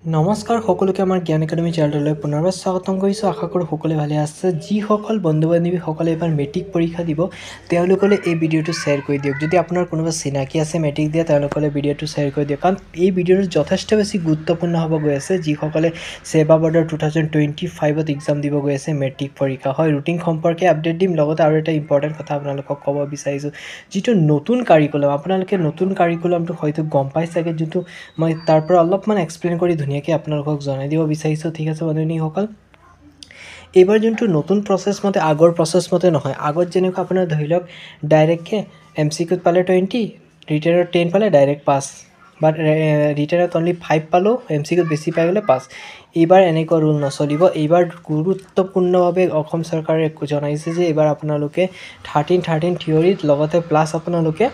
নমস্কাৰ সকলোকে আমাৰ জ্ঞান একাডেমি চেনেললৈ পুনৰবাৰ স্বাগতম কৰিছোঁ। আশা কৰোঁ সকলোৱে ভালে আছে। যিসকল বন্ধু বান্ধৱীসকলে এবাৰ মেট্ৰিক পৰীক্ষা দিব তেওঁলোকলৈ এই ভিডিঅ'টো শ্বেয়াৰ কৰি দিয়ক। যদি আপোনাৰ কোনোবা চিনাকি আছে মেট্ৰিক দিয়া তেওঁলোকলৈ ভিডিঅ'টো শ্বেয়াৰ কৰি দিয়ক, কাৰণ এই ভিডিঅ'টো যথেষ্ট বেছি গুৰুত্বপূৰ্ণ হ'ব গৈ আছে। যিসকলে ছেবা বৰ্ডৰ 2025ত এক্সাম দিব গৈ আছে মেট্ৰিক পৰীক্ষা হয়, ৰুটিন সম্পৰ্কে আপডেট দিম। লগতে আৰু এটা ইম্পৰ্টেণ্ট কথা আপোনালোকক ক'ব বিচাৰিছোঁ, যিটো নতুন কাৰিকুলাম, আপোনালোকে নতুন কাৰিকুলামটো হয়তো গম পাই চাগে, যোনটো মই তাৰ পৰা অলপমান এক্সপ্লেইন কৰি ধুনীয়াকৈ আপোনালোকক জনাই দিব বিচাৰিছোঁ। ঠিক আছে বন্ধুসকল, এইবাৰ যোনটো নতুন প্ৰচেছ মতে আগৰ প্ৰচেছ মতে নহয়। আগত যেনেকুৱা আপোনাৰ ধৰি লওক ডাইৰেক্টকৈ MCQত পালে 20, ৰিটেনত 10 পালে ডাইৰেক্ট পাছ, বাট ৰিটেনত অনলি 5 পালেও MCQত বেছি পাই গ'লে পাছ। এইবাৰ এনেকুৱা ৰুল নচলিব। এইবাৰ গুৰুত্বপূৰ্ণভাৱে অসম চৰকাৰে জনাইছে যে এইবাৰ আপোনালোকে 13 থিয়ৰীত লগতে প্লাছ আপোনালোকে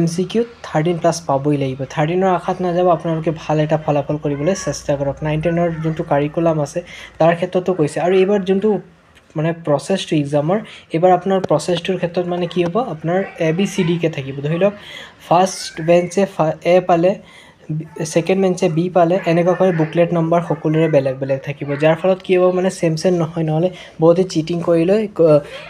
MCQত 13+ পাবই লাগিব। 13ৰ আশাত নাযাব, আপোনালোকে ভাল এটা ফলাফল কৰিবলৈ চেষ্টা কৰক। 9-10ৰ যোনটো কাৰিকুলাম আছে তাৰ ক্ষেত্ৰতো কৈছে। আৰু এইবাৰ যোনটো মানে প্ৰচেছটো এক্সামৰ, এইবাৰ আপোনাৰ প্ৰচেছটোৰ ক্ষেত্ৰত মানে কি হ'ব, আপোনাৰ ABCDকৈ থাকিব। ধৰি লওক ফাৰ্ষ্ট বেঞ্চে A পালে, ছেকেণ্ড বেঞ্চে B পালে, এনেকুৱাকৈ বুকলেট নম্বৰ সকলোৰে বেলেগ বেলেগ থাকিব। যাৰ ফলত কি হ'ব, মানে চেম নহয়, নহ'লে বহুতে চিটিং কৰি লৈ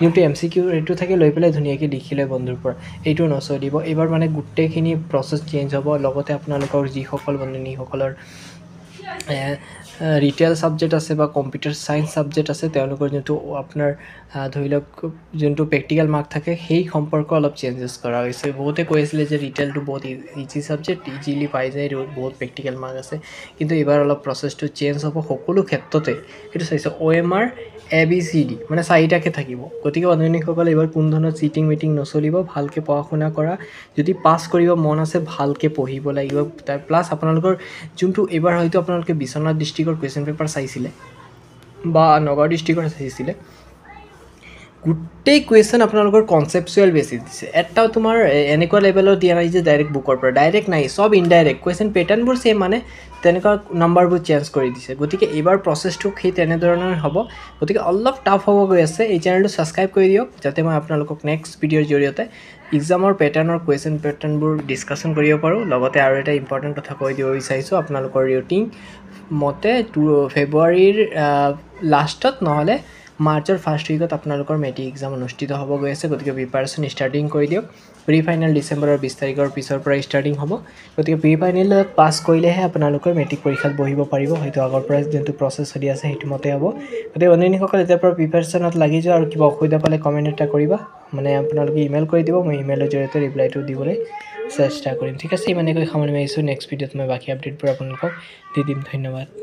যোনটো MCQ এইটো থাকে লৈ পেলাই ধুনীয়াকৈ লিখি লয় বন্ধুৰ পৰা। এইটো নচলিব। এইবাৰ মানে গোটেইখিনি প্ৰচেছ চেঞ্জ হ'ব। লগতে আপোনালোকৰ যিসকল বন্ধুসকলৰ ৰিটেইল ছাবজেক্ট আছে বা কম্পিউটাৰ ছায়েন্স ছাবজেক্ট আছে, তেওঁলোকৰ যোনটো আপোনাৰ ধৰি লওক যোনটো প্ৰেক্টিকেল মাৰ্ক থাকে সেই সম্পৰ্কে অলপ চেঞ্জেছ কৰা হৈছে। বহুতে কৈ আছিলে যে ৰিটেইলটো বহুত ইজি ছাবজেক্ট, ইজিলি পাই যায়, বহুত প্ৰেক্টিকেল মাৰ্ক আছে, কিন্তু এইবাৰ অলপ প্ৰচেছটো চেঞ্জ হ'ব সকলো ক্ষেত্ৰতে। সেইটো চাইছে OMR ABCD মানে 4টাকৈ থাকিব। গতিকে বন্ধুসকল, এইবাৰ কোনো ধৰণৰ চিটিং মিটিং নচলিব। ভালকৈ পঢ়া শুনা কৰা, যদি পাছ কৰিব মন আছে ভালকৈ পঢ়িব লাগিব। তাৰ প্লাছ আপোনালোকৰ যোনটো এইবাৰ হয়তো আপোনালোকে বিশ্বনাথ ডিষ্ট্ৰিক্টৰ কুৱেশ্যন পেপাৰ চাইছিলে বা নগাঁও ডিষ্ট্ৰিক্টৰ চাইছিলে, গোটেই কুৱেশ্যন আপোনালোকৰ কনচেপচুৱেল বেছিছ দিছে। এটাও তোমাৰ এনেকুৱা লেভেলত দিয়া নাই যে ডাইৰেক্ট বুকৰ পৰা, ডাইৰেক্ট নাই, চব ইনডাইৰেক্ট কুৱেশ্যন পেটাৰ্ণবোৰ ছেম, মানে তেনেকুৱা নাম্বাৰবোৰ চেঞ্জ কৰি দিছে। গতিকে এইবাৰ প্ৰচেছটো সেই তেনেধৰণৰ হ'ব। গতিকে অলপ টাফ হ'ব গৈ আছে। এই চেনেলটো ছাবস্ক্ৰাইব কৰি দিয়ক, যাতে মই আপোনালোকক নেক্সট ভিডিঅ'ৰ জৰিয়তে এক্সামৰ পেটাৰ্ণৰ কুৱেশ্যন পেটাৰ্ণবোৰ ডিছকাশ্যন কৰিব পাৰোঁ। লগতে আৰু এটা ইম্পৰ্টেণ্ট কথা কৈ দিব বিচাৰিছোঁ, আপোনালোকৰ ৰুটিন মতে ফেব্ৰুৱাৰীৰ লাষ্টত নহ'লে মাৰ্চৰ ফাৰ্ষ্ট উইকত আপোনালোকৰ মেট্ৰিক এক্সাম অনুষ্ঠিত হ'ব গৈ আছে। গতিকে প্ৰিপাৰেশ্যন ষ্টাৰ্টিং কৰি দিয়ক। প্ৰি ফাইনেল ডিচেম্বৰৰ 20 তাৰিখৰ পিছৰ পৰা ষ্টাৰ্টিং হ'ব। গতিকে প্ৰি ফাইনেলত পাছ কৰিলেহে আপোনালোকৰ মেট্ৰিক পৰীক্ষাত বহিব পাৰিব। হয়তো আগৰ পৰাই যোনটো প্ৰচেছ চলি আছে সেইটো মতে হ'ব। গতিকে বন্ধুসকল, এতিয়াৰ পৰা প্ৰিপাৰেশ্যনত লাগি যোৱা, আৰু কিবা অসুবিধা পালে কমেণ্ট এটা কৰিবা, মানে আপোনালোকে ইমেইল কৰি দিব, মই ইমেইলৰ জৰিয়তে ৰিপ্লাইটো দিবলৈ চেষ্টা কৰিম। ঠিক আছে, ইমানেকৈ সামৰণি মাৰিছোঁ। নেক্সট ভিডিঅ'ত মই বাকী আপডেটবোৰ আপোনালোকক দি দিম। ধন্যবাদ।